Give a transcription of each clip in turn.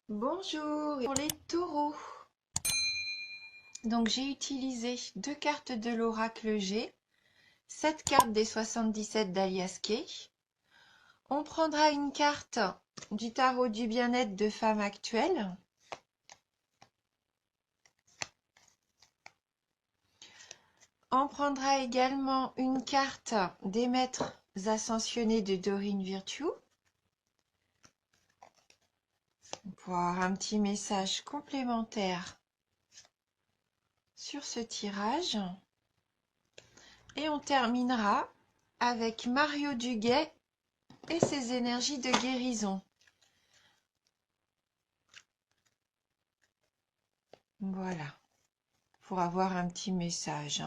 Bonjour, pour les taureaux. Donc j'ai utilisé 2 cartes de l'oracle G, 7 cartes des 77 d'Alias Kay. On prendra une carte du tarot du bien-être de femme actuelle. On prendra également une carte des maîtres ascensionnés de Dorine Virtue pour avoir un petit message complémentaire sur ce tirage. Et on terminera avec Mario Duguay et ses énergies de guérison. Voilà, pour avoir un petit message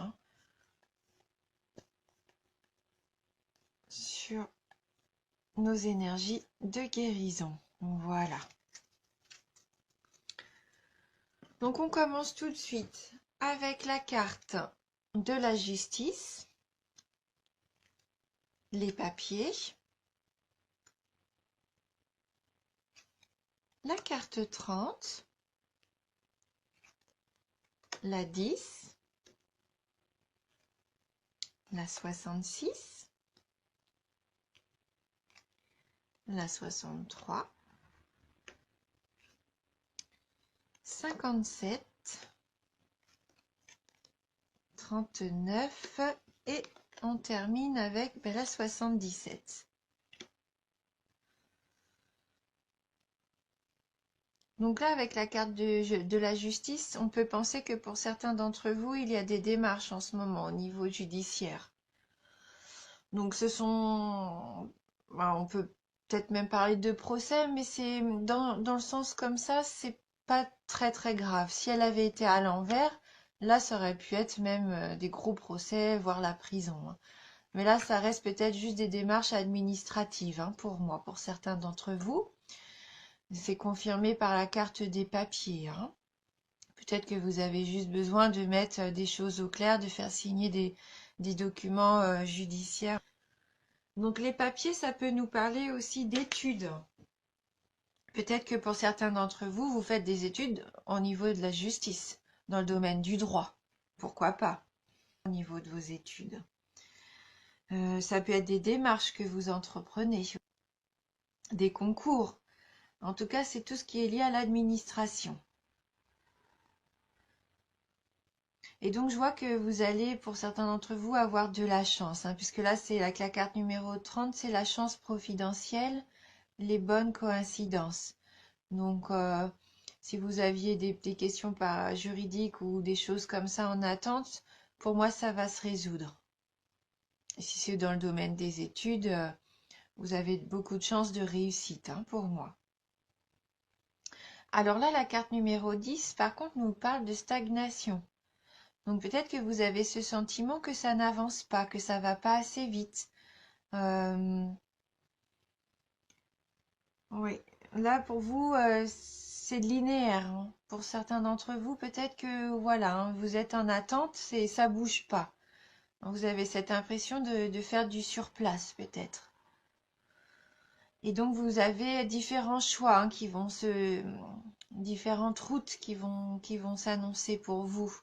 sur nos énergies de guérison. Voilà. Donc on commence tout de suite avec la carte de la justice, les papiers, la carte 30, la 10, la 66, la 63, 57, 39 et on termine avec la 77. Donc là, avec la carte de la justice, on peut penser que pour certains d'entre vous, il y a des démarches en ce moment au niveau judiciaire. Donc ce sont... on peut peut-être même parler de procès, mais c'est dans le sens comme ça, c'est pas très très grave. Si elle avait été à l'envers, là, ça aurait pu être même des gros procès, voire la prison. Mais là, ça reste peut-être juste des démarches administratives pour moi, pour certains d'entre vous. C'est confirmé par la carte des papiers. Peut-être que vous avez juste besoin de mettre des choses au clair, de faire signer des documents judiciaires. Donc les papiers, ça peut nous parler aussi d'études. Peut-être que pour certains d'entre vous, vous faites des études au niveau de la justice, dans le domaine du droit. Pourquoi pas, au niveau de vos études. Ça peut être des démarches que vous entreprenez, des concours. En tout cas, c'est tout ce qui est lié à l'administration. Et donc, je vois que vous allez, pour certains d'entre vous, avoir de la chance, puisque là, c'est la carte numéro 30, c'est la chance providentielle, les bonnes coïncidences. Donc, si vous aviez des questions juridiques ou des choses comme ça en attente, pour moi, ça va se résoudre. Et si c'est dans le domaine des études, vous avez beaucoup de chances de réussite, pour moi. Alors là, la carte numéro 10, par contre, nous parle de stagnation. Donc peut-être que vous avez ce sentiment que ça n'avance pas, que ça va pas assez vite. Oui, là pour vous, c'est linéaire. Pour certains d'entre vous, peut-être que voilà, vous êtes en attente, ça bouge pas. Vous avez cette impression de faire du surplace peut-être. Et donc vous avez différents choix différentes routes qui vont s'annoncer pour vous.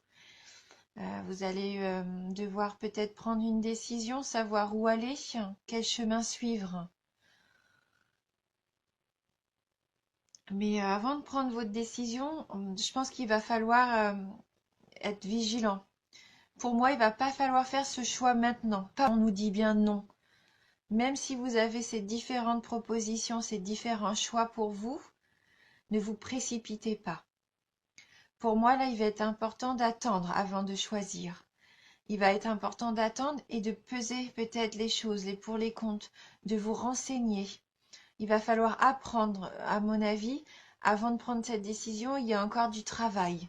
Vous allez devoir peut-être prendre une décision, savoir où aller, quel chemin suivre. Mais avant de prendre votre décision, je pense qu'il va falloir être vigilant. Pour moi, il va pas falloir faire ce choix maintenant. Pas on nous dit bien non. Même si vous avez ces différentes propositions, ces différents choix pour vous, ne vous précipitez pas. Pour moi, là, il va être important d'attendre avant de choisir. Il va être important d'attendre et de peser peut-être les choses, les pour les contre, de vous renseigner. Il va falloir apprendre, à mon avis, avant de prendre cette décision, il y a encore du travail.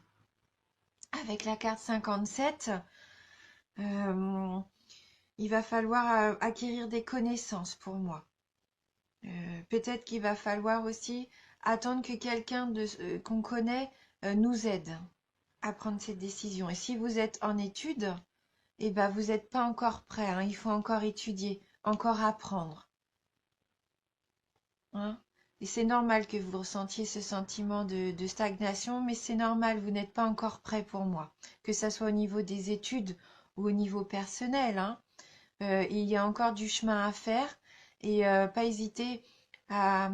Avec la carte 57, il va falloir acquérir des connaissances pour moi. Peut-être qu'il va falloir aussi attendre que quelqu'un qu'on connaît nous aide à prendre cette décision. Et si vous êtes en études, eh ben, vous n'êtes pas encore prêt. Il faut encore étudier, encore apprendre. Et c'est normal que vous ressentiez ce sentiment de stagnation, mais c'est normal, vous n'êtes pas encore prêt pour moi. Que ça soit au niveau des études ou au niveau personnel, hein. Il y a encore du chemin à faire et pas hésiter à,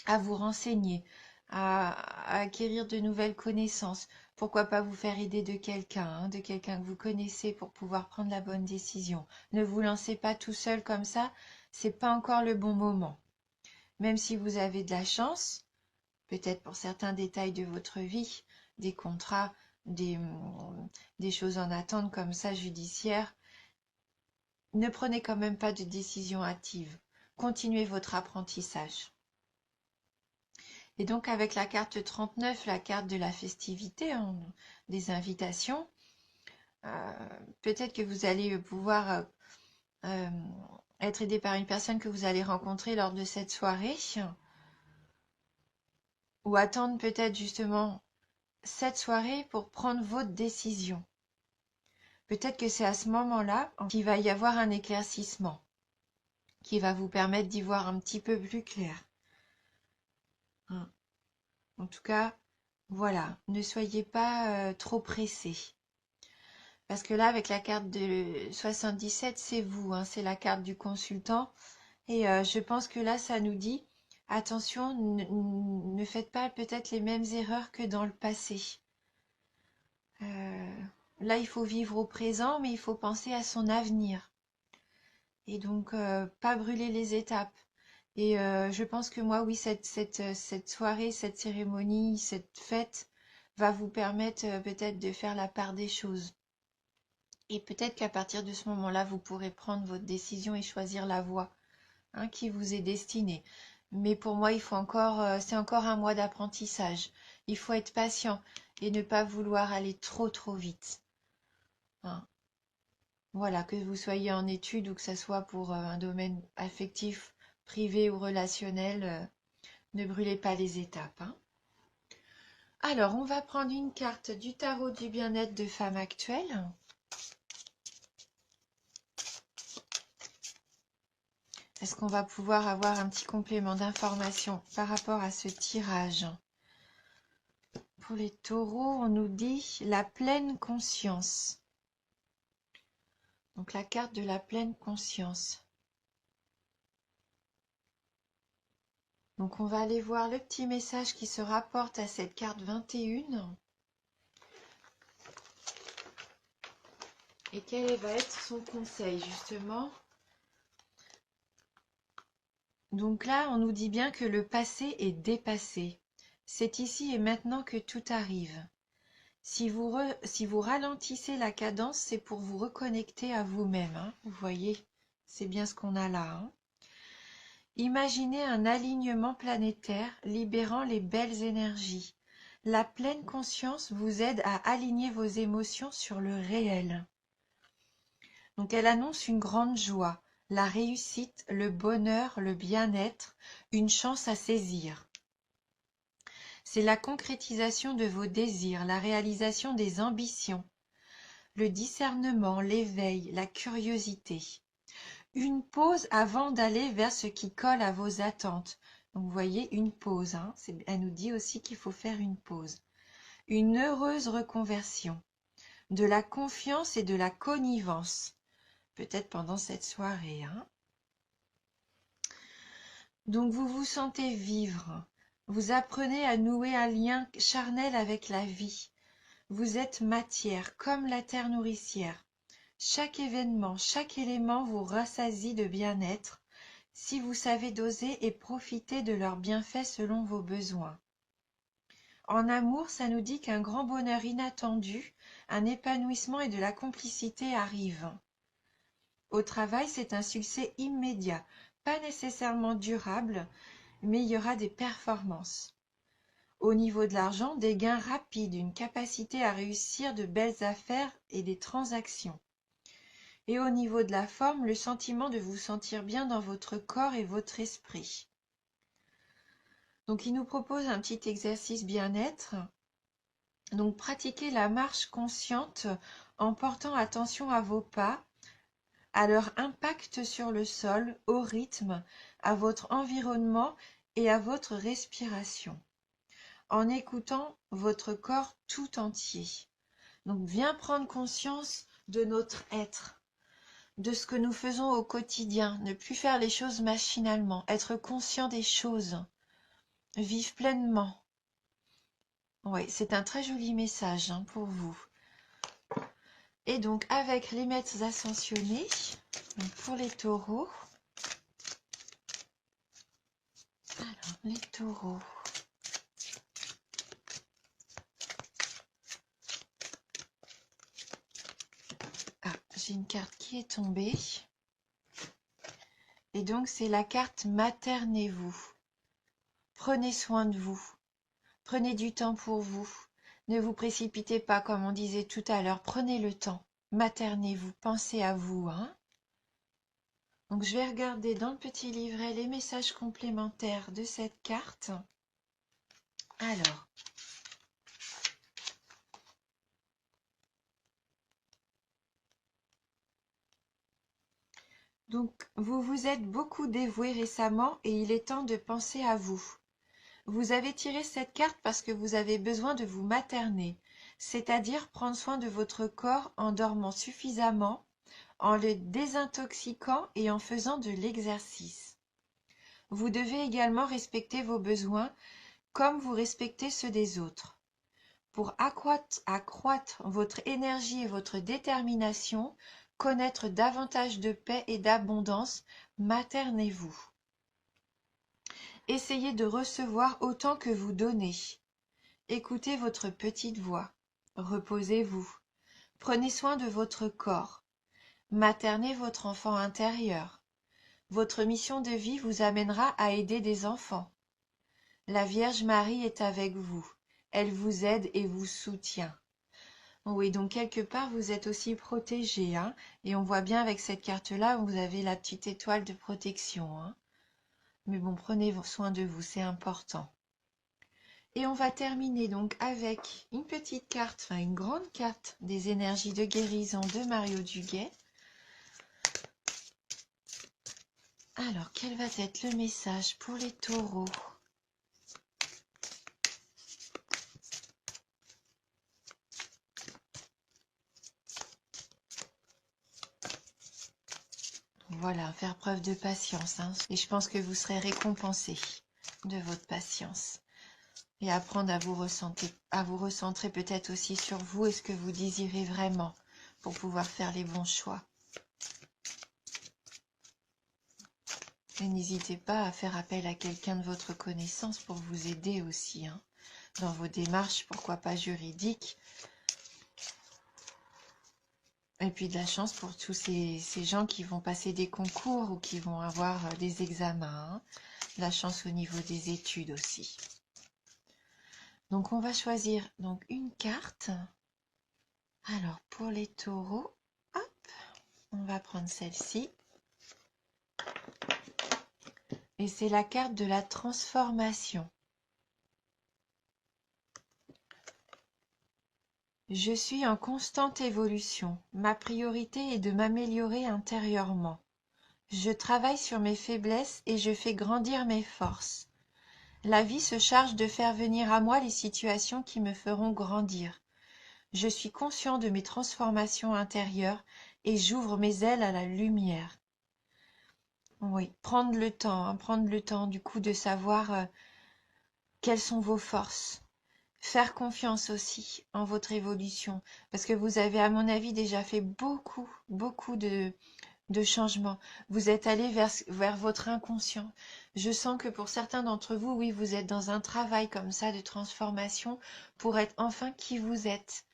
à vous renseigner, à acquérir de nouvelles connaissances. Pourquoi pas vous faire aider de quelqu'un, hein, de quelqu'un que vous connaissez pour pouvoir prendre la bonne décision. Ne vous lancez pas tout seul comme ça, c'est pas encore le bon moment. Même si vous avez de la chance, peut-être pour certains détails de votre vie, des contrats, des choses en attente comme ça judiciaires, ne prenez quand même pas de décision hâtive. Continuez votre apprentissage. Et donc avec la carte 39, la carte de la festivité, hein, des invitations, peut-être que vous allez pouvoir euh, être aidé par une personne que vous allez rencontrer lors de cette soirée, ou attendre peut-être justement cette soirée pour prendre votre décision. Peut-être que c'est à ce moment-là qu'il va y avoir un éclaircissement qui va vous permettre d'y voir un petit peu plus clair. Hein. En tout cas, voilà, ne soyez pas trop pressés. Parce que là, avec la carte de 77, c'est vous, hein, c'est la carte du consultant. Et je pense que là, ça nous dit, attention, ne faites pas peut-être les mêmes erreurs que dans le passé. Là, il faut vivre au présent, mais il faut penser à son avenir. Et donc, pas brûler les étapes. Et je pense que moi, oui, cette soirée, cette cérémonie, cette fête va vous permettre peut-être de faire la part des choses. Et peut-être qu'à partir de ce moment-là, vous pourrez prendre votre décision et choisir la voie, hein, qui vous est destinée. Mais pour moi, il faut encore, c'est encore un mois d'apprentissage. Il faut être patient et ne pas vouloir aller trop vite. Hein. Voilà, que vous soyez en études ou que ce soit pour un domaine affectif, privé ou relationnel, ne brûlez pas les étapes. Hein. Alors, on va prendre une carte du tarot du bien-être de femme actuelle. Est-ce qu'on va pouvoir avoir un petit complément d'information par rapport à ce tirage? Pour les taureaux, on nous dit la pleine conscience. Donc la carte de la pleine conscience. Donc on va aller voir le petit message qui se rapporte à cette carte 21. Et quel va être son conseil justement? Donc là, on nous dit bien que le passé est dépassé. C'est ici et maintenant que tout arrive. Si vous ralentissez la cadence, c'est pour vous reconnecter à vous-même. Hein. Vous voyez, c'est bien ce qu'on a là. Hein. Imaginez un alignement planétaire libérant les belles énergies. La pleine conscience vous aide à aligner vos émotions sur le réel. Donc elle annonce une grande joie, la réussite, le bonheur, le bien-être, une chance à saisir. C'est la concrétisation de vos désirs, la réalisation des ambitions, le discernement, l'éveil, la curiosité. Une pause avant d'aller vers ce qui colle à vos attentes. Donc vous voyez, une pause. Hein, elle nous dit aussi qu'il faut faire une pause. Une heureuse reconversion. De la confiance et de la connivence. Peut-être pendant cette soirée. Hein. Donc vous vous sentez vivre. Vous apprenez à nouer un lien charnel avec la vie. Vous êtes matière, comme la terre nourricière. Chaque événement, chaque élément vous rassasie de bien-être, si vous savez doser et profiter de leurs bienfaits selon vos besoins. En amour, ça nous dit qu'un grand bonheur inattendu, un épanouissement et de la complicité arrivent. Au travail, c'est un succès immédiat, pas nécessairement durable, mais il y aura des performances. Au niveau de l'argent, des gains rapides, une capacité à réussir de belles affaires et des transactions. Et au niveau de la forme, le sentiment de vous sentir bien dans votre corps et votre esprit. Donc il nous propose un petit exercice bien-être. Donc pratiquez la marche consciente en portant attention à vos pas, à leur impact sur le sol, au rythme, à votre environnement et à votre respiration, en écoutant votre corps tout entier. Donc, viens prendre conscience de notre être, de ce que nous faisons au quotidien, ne plus faire les choses machinalement, être conscient des choses, vivre pleinement. Oui, c'est un très joli message pour vous. Et donc, avec les maîtres ascensionnés, donc pour les taureaux, alors, les taureaux. Ah, j'ai une carte qui est tombée. Et donc, c'est la carte maternez-vous. Prenez soin de vous. Prenez du temps pour vous. Ne vous précipitez pas, comme on disait tout à l'heure. Prenez le temps. Maternez-vous. Pensez à vous. Donc, je vais regarder dans le petit livret les messages complémentaires de cette carte. Alors, donc, vous vous êtes beaucoup dévoué récemment et il est temps de penser à vous. Vous avez tiré cette carte parce que vous avez besoin de vous materner, c'est-à-dire prendre soin de votre corps en dormant suffisamment, en le désintoxiquant et en faisant de l'exercice. Vous devez également respecter vos besoins comme vous respectez ceux des autres. Pour accroître votre énergie et votre détermination, connaître davantage de paix et d'abondance, maternez-vous. Essayez de recevoir autant que vous donnez. Écoutez votre petite voix. Reposez-vous. Prenez soin de votre corps. Maternez votre enfant intérieur. Votre mission de vie vous amènera à aider des enfants. La Vierge Marie est avec vous. Elle vous aide et vous soutient. Oui, donc quelque part, vous êtes aussi protégé. Et on voit bien avec cette carte-là, vous avez la petite étoile de protection. Mais bon, prenez soin de vous, c'est important. Et on va terminer donc avec une petite carte, enfin une grande carte des énergies de guérison de Mario Duguay. Alors, quel va être le message pour les taureaux? Voilà, faire preuve de patience. Et je pense que vous serez récompensé de votre patience. Et apprendre à vous recentrer peut-être aussi sur vous et ce que vous désirez vraiment pour pouvoir faire les bons choix. Et n'hésitez pas à faire appel à quelqu'un de votre connaissance pour vous aider aussi dans vos démarches, pourquoi pas juridiques. Et puis de la chance pour tous ces gens qui vont passer des concours ou qui vont avoir des examens. De la chance au niveau des études aussi. Donc on va choisir donc une carte. Alors pour les taureaux, hop, on va prendre celle-ci. Et c'est la carte de la transformation. Je suis en constante évolution. Ma priorité est de m'améliorer intérieurement. Je travaille sur mes faiblesses et je fais grandir mes forces. La vie se charge de faire venir à moi les situations qui me feront grandir. Je suis conscient de mes transformations intérieures et j'ouvre mes ailes à la lumière. Oui, prendre le temps du coup de savoir quelles sont vos forces. Faire confiance aussi en votre évolution, parce que vous avez, à mon avis, déjà fait beaucoup de changements. Vous êtes allé vers votre inconscient. Je sens que pour certains d'entre vous, oui, vous êtes dans un travail comme ça de transformation pour être enfin qui vous êtes.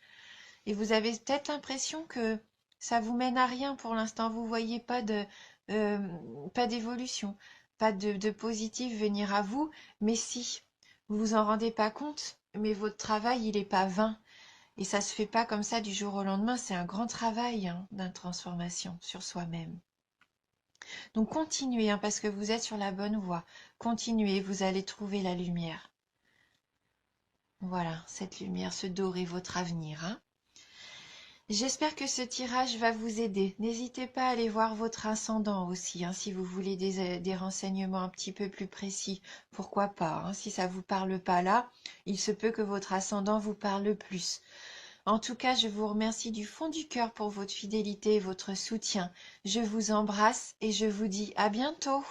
Et vous avez peut-être l'impression que ça vous mène à rien pour l'instant. Vous voyez pas pas d'évolution, pas de positif venir à vous, mais si, vous vous en rendez pas compte, mais votre travail, il est pas vain. Et ça se fait pas comme ça du jour au lendemain, c'est un grand travail d'une transformation sur soi-même. Donc continuez, parce que vous êtes sur la bonne voie. Continuez, vous allez trouver la lumière. Voilà, cette lumière, ce doré, votre avenir. J'espère que ce tirage va vous aider. N'hésitez pas à aller voir votre ascendant aussi, hein, si vous voulez des renseignements un petit peu plus précis. Pourquoi pas, hein, si ça vous parle pas là, il se peut que votre ascendant vous parle plus. En tout cas, je vous remercie du fond du cœur pour votre fidélité et votre soutien. Je vous embrasse et je vous dis à bientôt.